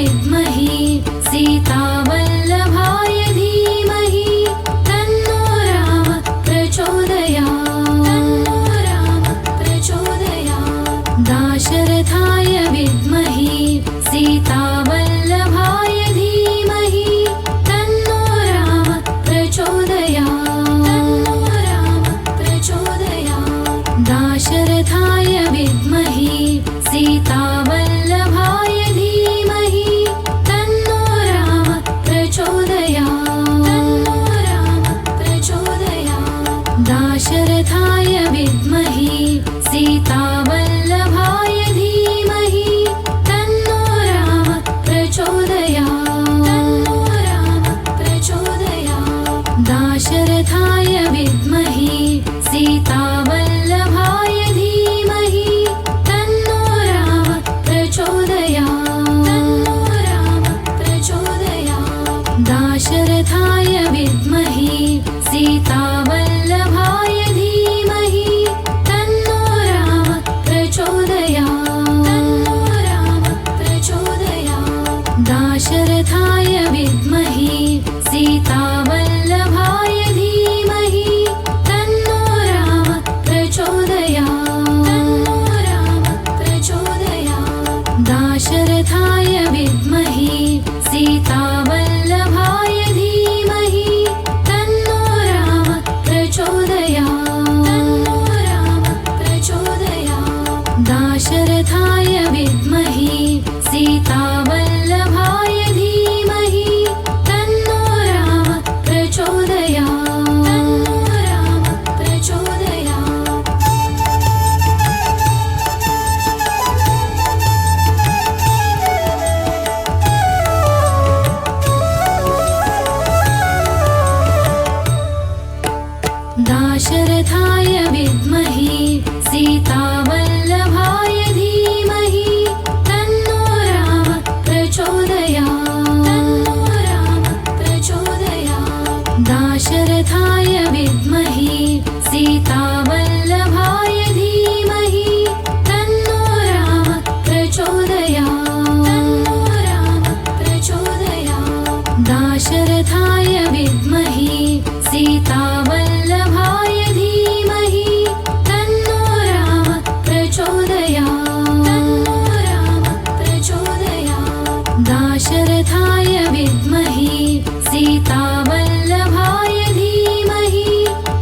विद्महे सीतावल्लभाय धीमहि तन्नो राम प्रचोदयात्। तन्नो राम प्रचोदयात्। दाशरथाय विद्महे सीतावल्लभाय धीमहि तन्नो राम प्रचोदयात्। तन्नो राम प्रचोदयात्। दाशरथाय विद्महे सीतावल्लभाय धीमहि तन्नो राम प्रचोदयात्। तन्नो राम प्रचोदयात्। दाशरथाय विद्महे सीतावल्लभाय धीमहि तन्नो राम प्रचोदयात्। तन्नो राम प्रचोदयात्। दाशरथाय विद्महे सीतावल्लभाय धीमहि तन्नो राम प्रचोदयात्। तन्नो राम प्रचोदयात्। दाशरथाय विद्महे सीतावल्लभाय धीमहि तन्नो राम प्रचोदयात्। तन्नो राम प्रचोदयात्। दाशरथाय विद्महे सीतावल्लभाय धीमहि तन्नो राम प्रचोदयात्। तन्नो राम प्रचोदयात्। दाशरथाय विद्महे सीतावल्लभाय धीमहि तन्नो राम प्रचोदयात्। तन्नो राम प्रचोदयात्। दाशरथाय विद्महे सीतावल्लभाय धीमहि तन्नो राम प्रचोदयात्। तन्नो राम प्रचोदयात्। दाशरथाय विद्महे सीतावल्लभाय धीमहि तन्नो राम प्रचोदयात्। तन्नो राम प्रचोदयात्। दाशरथाय विद्महे सीतावल्लभाय धीमहि तन्नो राम प्रचोदयात्। तन्नो राम प्रचोदयात्। दाशरथाय विद्महे सीतावल्लभाय धीमहि तन्नो राम प्रचोदयात्। तन्नो राम प्रचोदयात्। दाशरथाय विद्महे सीतावल्लभाय धीमहि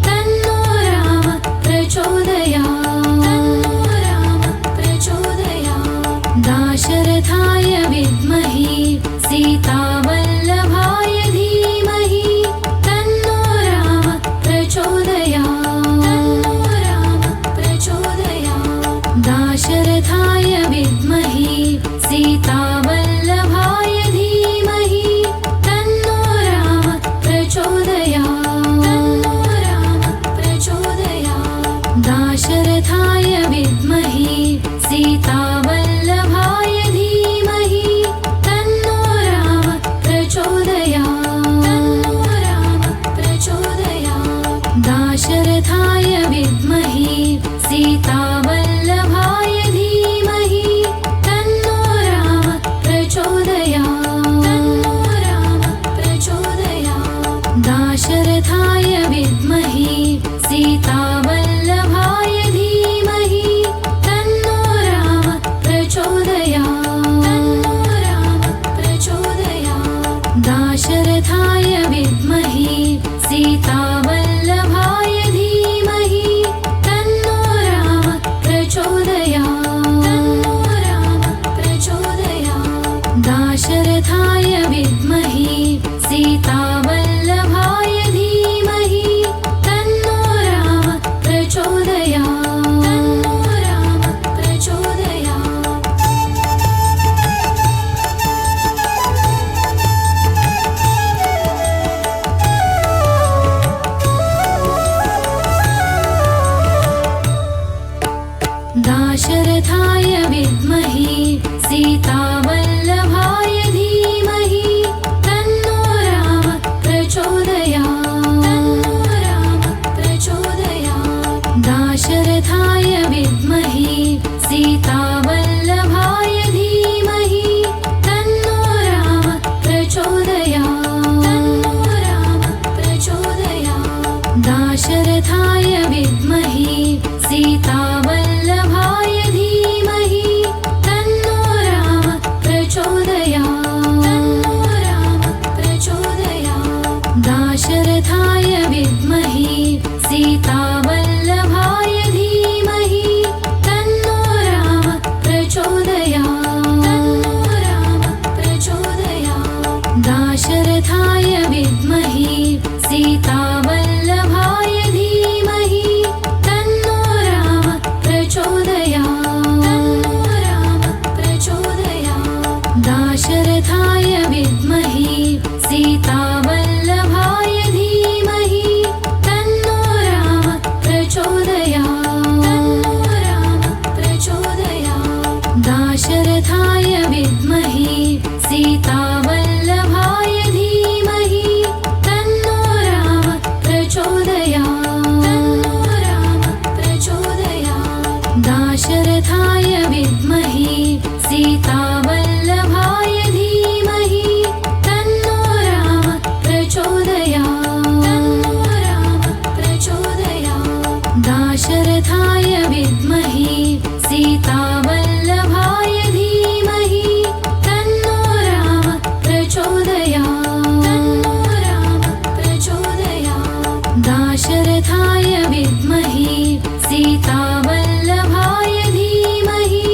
तन्नो राम प्रचोदयात्। तन्नो राम प्रचोदयात्। दाशरथाय विद्महे सीतावल्लभाय धीमहि तन्नो राम प्रचोदयात्। तन्नो राम प्रचोदयात्। दाशरथाय विद्महे सीतावल्लभाय धीमहि तन्नो राम प्रचोदयात्। तन्नो राम प्रचोदयात्। दाशरथाय विद्महे सीतावल्लभाय धीमहि तन्नो राम प्रचोदयात्। तन्नो राम प्रचोदयात्। दाशरथाय विद्महे सीतावल्लभाय धीमहि तन्नो राम प्रचोदयात्। तन्नो राम प्रचोदयात्। दाशरथाय विद्महे सीतावल्लभाय धीमहि तन्नो राम प्रचोदयात्। तन्नो राम प्रचोदयात्। दाशरथाय विद्महे सीतावल्लभाय धीमहि तन्नो राम प्रचोदयात्। तन्नो राम प्रचोदयात्। दाशरथाय विद्महे सीतावल्लभाय धीमहि तन्नो राम प्रचोदयात्। तन्नो राम प्रचोदयात्। दाशरथाय विद्महे सीतावल्लभाय धीमहि तन्नो राम प्रचोदयात्। तन्नो राम प्रचोदयात्। दाशरथाय विद्महे सीतावल्लभाय धीमहि तन्नो दाशरथाय विद्महे सीतावल्लभाय धीमहि तन्नो राम प्रचोदयात् तन्नो राम प्रचोदयात् दाशरथाय विद्महे सीतावल्लभाय धीमहि तन्नो राम प्रचोदयात् तन्नो राम प्रचोदयात् दाशरथाय विद्महे सीतावल्लभाय धीमहि तन्नो राम प्रचोदयात् तन्नो राम प्रचोदयात् दाशरथाय विद्महे सीतावल्लभाय धीमहि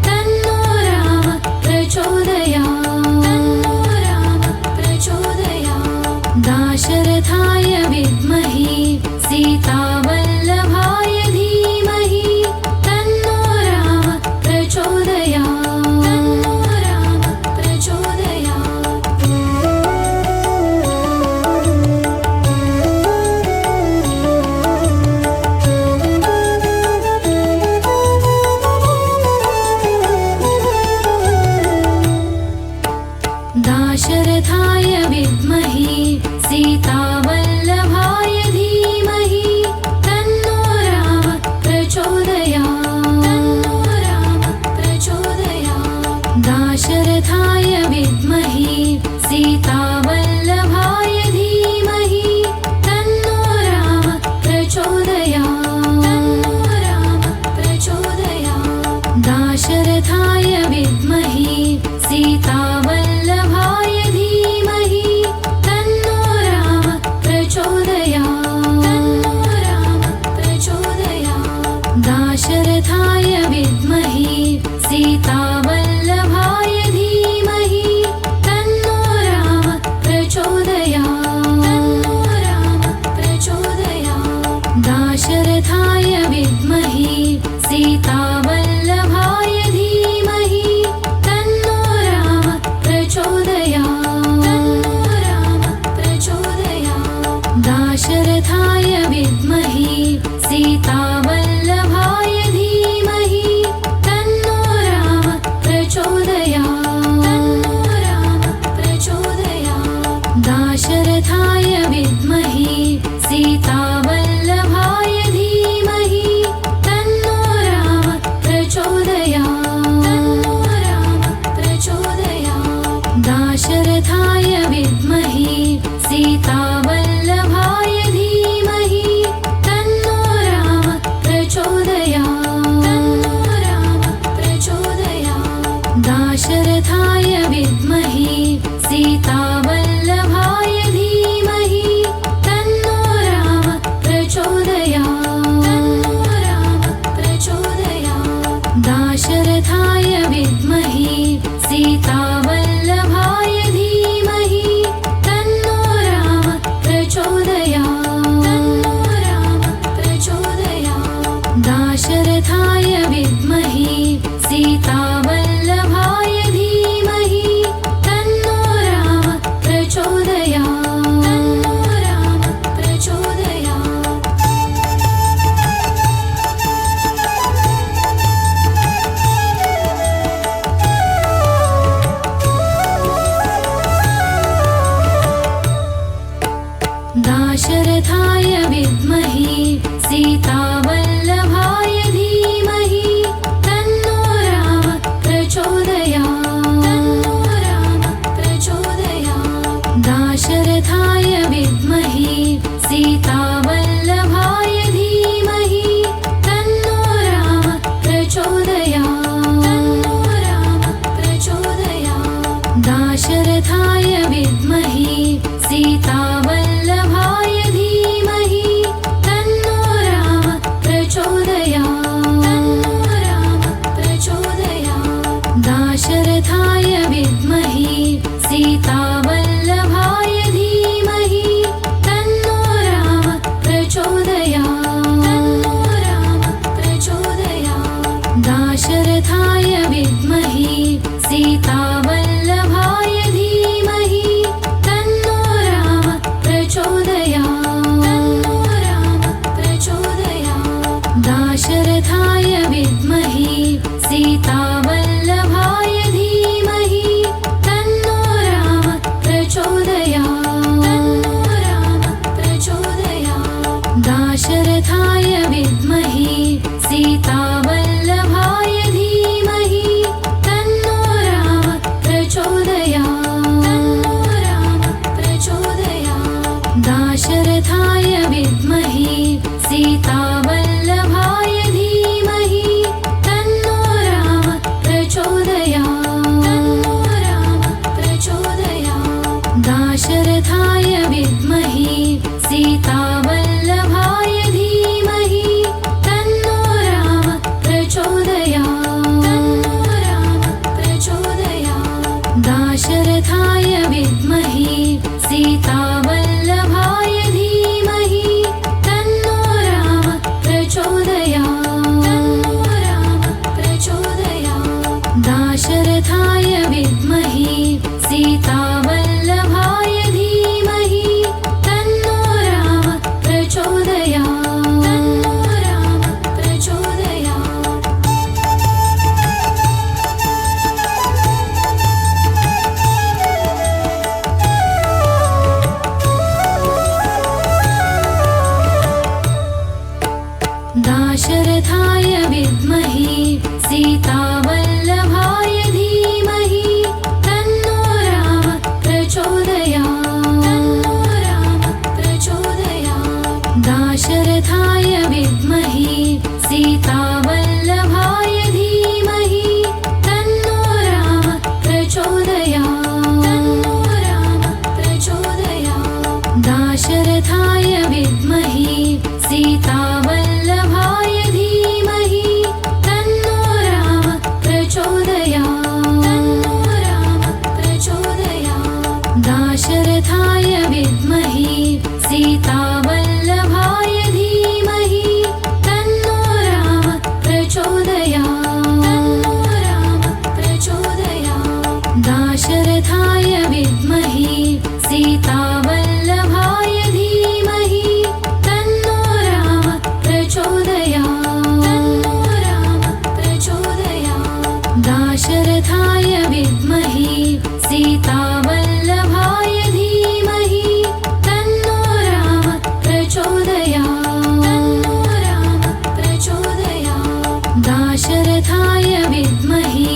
तन्नो राम प्रचोदयात् तन्नो राम प्रचोदयात् दाशरथाय विद्महे सीतावल्लभाय धीमहि तन्नो राम प्रचोदयात् तन्नो राम प्रचोदयात् दाशरथाय विद्महे सीतावल्लभाय धीमहि तन्नो राम प्रचोदयात् तन्नो राम प्रचोदयात् दाशरथाय विद्महे सीतावल्लभाय धीमहि तन्नो राम प्रचोदयात् तन्नो राम प्रचोदयात् दाशरथाय विद्महे सीतावल्लभाय धीमहि तन्नो राम प्रचोदयात् तन्नो राम प्रचोदयात् दाशरथाय विद्महे सीतावल्लभाय धीमहि तन्नो राम प्रचोदयात् तन्नो राम प्रचोदयात् दाशरथाय विद्महे सीतावल्लभाय धीमहि तन्नो राम प्रचोदयात् तन्नो राम प्रचोदयात् दाशरथाय विद्महे सीतावल्लभाय धीमहि तन्नो राम प्रचोदयात् तन्नो राम प्रचोदयात् दाशरथाय विद्महे सीतावल्लभाय धीमहि तन्नो राम प्रचोदयात् तन्नो राम प्रचोदयात् दाशरथाय विद्महे सीतावल्लभाय धीमहि तन्नो राम प्रचोदयात् तन्नो राम प्रचोदयात् दाशरथाय विद्महे सीतावल्लभाय धीमहि तन्नो राम प्रचोदयात् तन्नो राम प्रचोदयात् दाशरथाय विद्महे सीतावल्लभाय धीमहि तन्नो राम प्रचोदयात् तन्नो राम प्रचोदयात् दाशरथाय विद्महे सीतावल्लभाय धीमहि तन्नो राम प्रचोदयात् तन्नो राम प्रचोदयात् दाशरथाय विद्महे सीतावल्लभाय धीमहि तन्नो राम प्रचोदयात् तन्नो राम प्रचोदयात् दाशरथाय विद्महे सीतावल्लभाय धीमहि तन्नो राम प्रचोदयात् तन्नो राम प्रचोदयात् दाशरथाय विद्महे सीतावल्लभाय धीमहि तन्नो राम प्रचोदयात् तन्नो राम प्रचोदयात् दाशरथाय विद्महे सीतावल्लभाय धीमहि तन्नो राम प्रचोदयात् तन्नो राम प्रचोदयात् दाशरथाय विद्महे सीतावल्लभाय धीमहि तन्नो राम प्रचोदयात् तन्नो राम प्रचोदयात् दाशरथाय विद्महे सीतावल्लभाय दाशरथाय विद्महे सीतावल्लभाय धीमहि तन्नो राम प्रचोदयात् तन्नो राम प्रचोदयात्। दाशरथाय विद्महे सीतावल्लभाय धीमहि तन्नो राम प्रचोदयात् तन्नो राम प्रचोदयात्। दाशरथाय विद्महे सीतावल्लभाय धीमहि तन्नो राम प्रचोदयात् तन्नो राम प्रचोदयात्। दाशरथाय विद्महे सीतावल्लभाय धीमहि तन्नो राम प्रचोदयात् तन्नो राम प्रचोदयात्। दाशरथाय विद्महे सीतावल्लभाय धीमहि तन्नो राम प्रचोदयात् तन्नो राम प्रचोदयात्। दाशरथाय विद्महे सीतावल्लभाय धीमहि तन्नो राम प्रचोदयात् तन्नो राम प्रचोदयात्। दाशरथाय विद्महे सीतावल्लभाय धीमहि तन्नो राम प्रचोदयात् तन्नो राम प्रचोदयात्। दाशरथाय विद्महे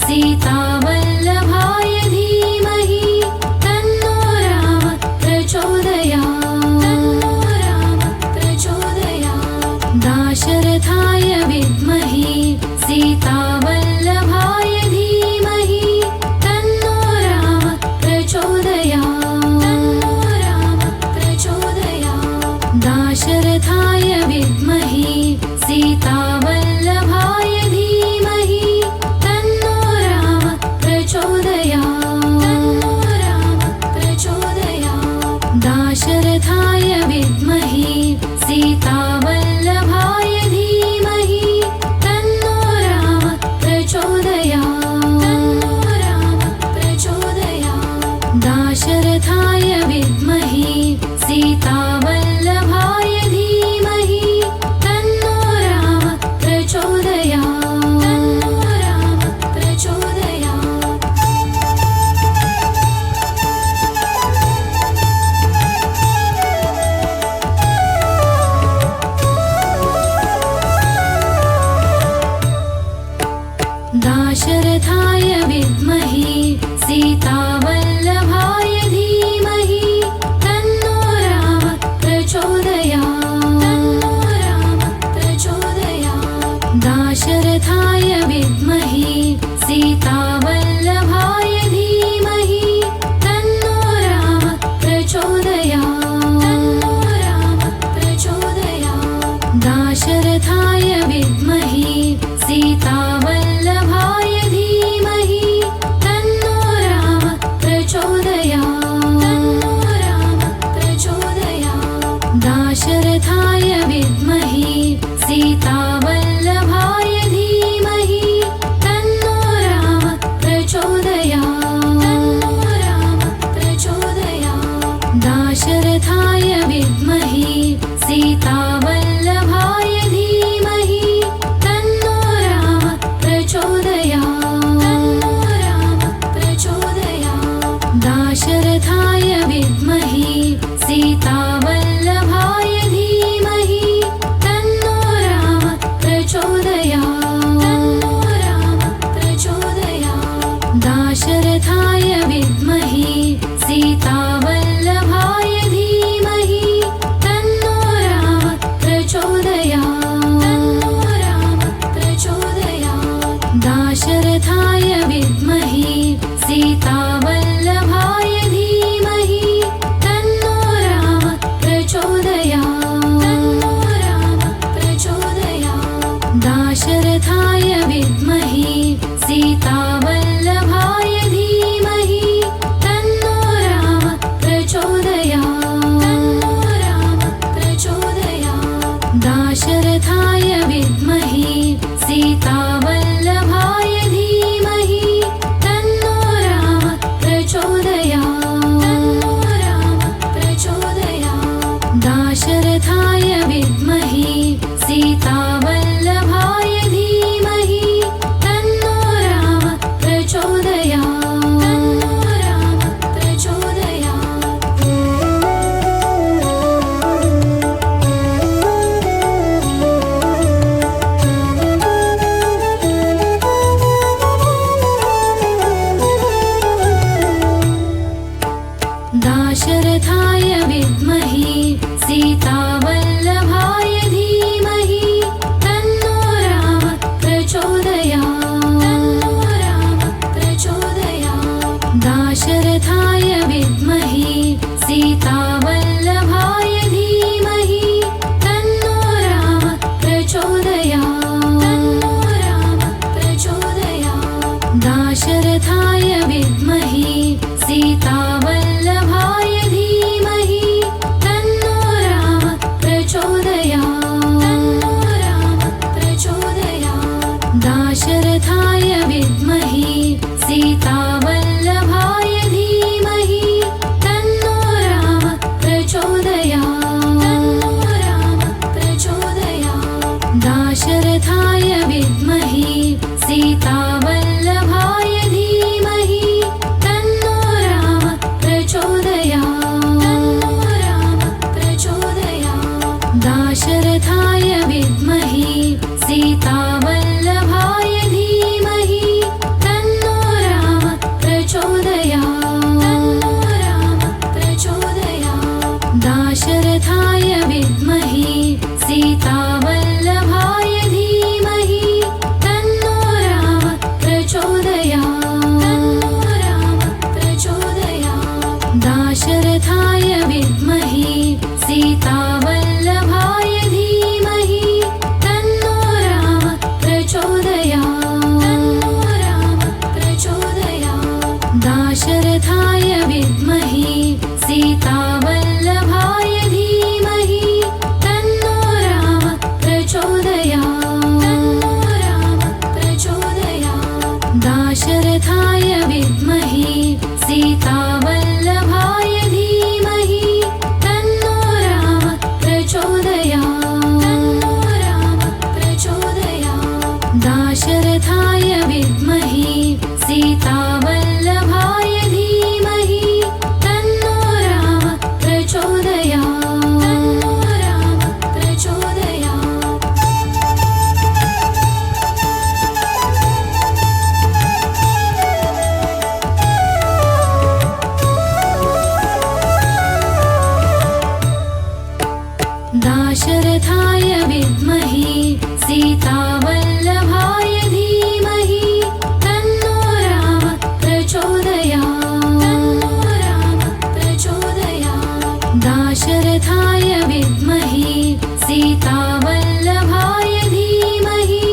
सीतावल्लभाय धीमहि तन्नो राम प्रचोदयात् तन्नो राम प्रचोदयात्। दाशरथाय विद्महे सीतावल्लभाय धीमहि तन्नो राम प्रचोदयात् तन्नो राम प्रचोदयात्। दाशरथाय विद्महे सीतावल्लभाय धीमहि तन्नो राम प्रचोदयात् तन्नो राम प्रचोदयात्। दाशरथाय विद्महे सीतावल्लभाय धीमहि तन्नो राम प्रचोदयात् तन्नो राम प्रचोदयात्। दाशरथाय विद्महे सीतावल्लभाय धीमहि तन्नो राम प्रचोदयात् तन्नो राम प्रचोदयात्। दाशरथाय विद्महे सीतावल्लभाय धीमहि तन्नो राम प्रचोदयात् तन्नो राम प्रचोदयात्। दाशरथाय विद्महे सीतावल्लभाय धीमहि तन्नो राम प्रचोदयात् तन्नो राम प्रचोदयात्। दाशरथाय विद्महे सीतावल्लभाय धीमहि तन्नो राम प्रचोदयात् तन्नो राम प्रचोदयात्। दाशरथाय विद्महे सीतावल्लभाय धीमहि तन्नो राम प्रचोदयात् तन्नो राम प्रचोदयात्। दाशरथाय विद्महे सीतावल्लभाय धीमहि तन्नो राम प्रचोदयात् तन्नो राम प्रचोदयात्। दाशरथाय विद्महे सीतावल्लभाय धीमहि तन्नो राम प्रचोदयात् तन्नो राम प्रचोदयात्। दाशरथाय विद्महे सीतावल्लभाय धीमहि तन्नो राम प्रचोदयात् तन्नो राम प्रचोदयात्। दाशरथाय विद्महे सीतावल्लभाय धीमहि तन्नो राम प्रचोदयात् तन्नो राम प्रचोदयात्। दाशरथाय विद्महे सीतावल्लभाय धीमहि तन्नो राम प्रचोदयात् तन्नो राम प्रचोदयात्। दाशरथाय विद्महे सीतावल्लभाय धीमहि दाशरथाय विद्महे सीतावल्लभाय धीमहि तन्नो राम प्रचोदयात् तन्नो राम प्रचोदयात् दाशरथाय विद्महे सीतावल्लभाय धीमहि तन्नो राम प्रचोदयात् तन्नो राम प्रचोदयात् दाशरथाय विद्महे सीतावल्लभाय धीमहि तन्नो राम प्रचोदयात् तन्नो राम प्रचोदयात् दाशरथाय विद्महे सीतावल्लभाय धीमहि तन्नो राम प्रचोदयात् तन्नो राम प्रचोदयात् दाशरथाय विद्महे सीतावल्लभाय धीमहि तन्नो राम प्रचोदयात् तन्नो राम प्रचोदयात् दाशरथाय विद्महे सीतावल्लभाय धीमहि तन्नो राम प्रचोदयात् तन्नो राम प्रचोदयात् दाशरथाय विद्महे सीतावल्लभाय धीमहि तन्नो राम प्रचोदयात् तन्नो राम प्रचोदयात् दाशरथाय विद्महे सीतावल्लभाय धीमहि तन्नो राम प्रचोदयात् तन्नो राम प्रचोदयात् दाशरथाय विद्महे सीतावल्लभाय धीमहि तन्नो राम प्रचोदयात् तन्नो राम प्रचोदयात् दाशरथाय विद्महे सीतावल्लभाय धीमहि तन्नो राम प्रचोदयात् तन्नो राम प्रचोदयात् दाशरथाय विद्महे सीतावल्लभाय धीमहि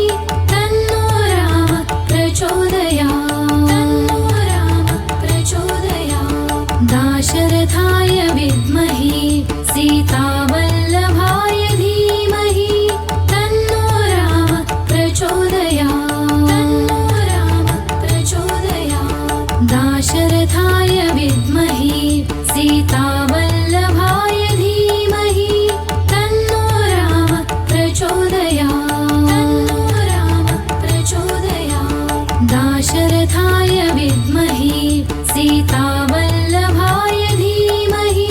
तन्नो राम प्रचोदयात् तन्नो राम प्रचोदयात् दाशरथाय विद्महे सीतावल्लभाय धीमहि तन्नो राम प्रचोदयात् तन्नो राम प्रचोदयात् दाशरथाय विद्महे सीतावल्लभाय धीमहि तन्नो राम प्रचोदयात् तन्नो राम प्रचोदयात् दाशरथाय विद्महे सीतावल्लभाय धीमहि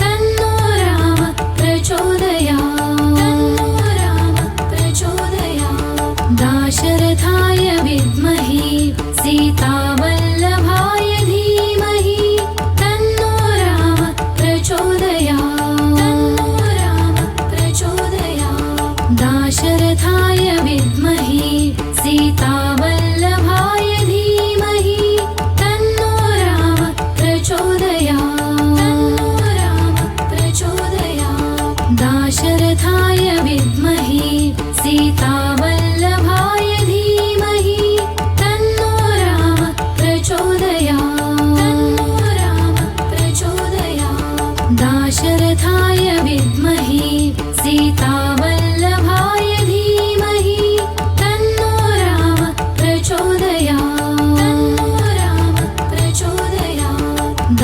तन्नो राम प्रचोदयात् तन्नो राम प्रचोदयात् दाशरथाय विद्महे सीतावल्लभाय धीमहि तन्नो राम प्रचोदयात् तन्नो राम प्रचोदयात् दाशरथाय विद्महे सीतावल्लभाय धीमहि तन्नो राम प्रचोदयात् तन्नो राम प्रचोदयात् दाशरथाय विद्महे सीतावल्लभाय धीमहि तन्नो राम प्रचोदयात् तन्नो राम प्रचोदयात् दाशरथाय विद्महे सीतावल्लभाय धीमहि तन्नो राम प्रचोदयात् तन्नो राम प्रचोदयात्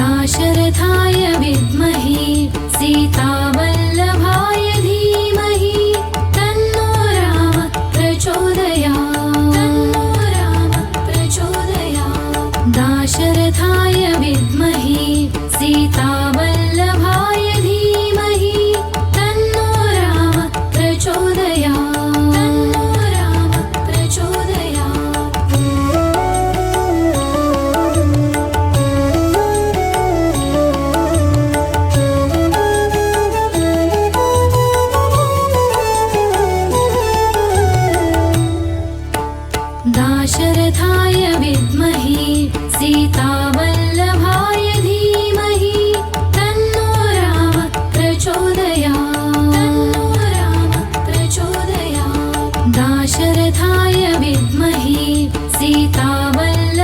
दाशरथाय विद्महे सीतावल्लभाय धीमहि तन्नो राम प्रचोदयात् तन्नो राम प्रचोदयात् दाशरथाय विद्महे सीतावल्लभाय धीमहि तन्नो राम प्रचोदयात् तन्नो राम प्रचोदयात् दाशरथाय विद्महे सीतावल्लभाय धीमहि तन्नो राम प्रचोदयात् तन्नो राम प्रचोदयात् दाशरथाय विद्महे सीतावल्लभाय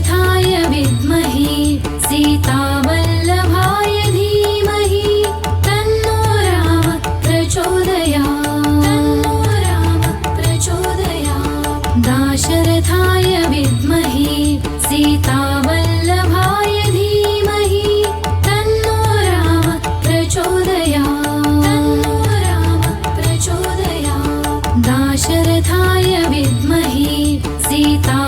दाशरथाय विद्महे सीतावल्लभाय धीमहि तन्नो राम प्रचोदयात् तन्नो राम प्रचोदयात् दाशरथाय विद्महे सीतावल्लभाय धीमहि तन्नो राम प्रचोदयात् तन्नो राम प्रचोदयात् दाशरथाय विद्महे सीता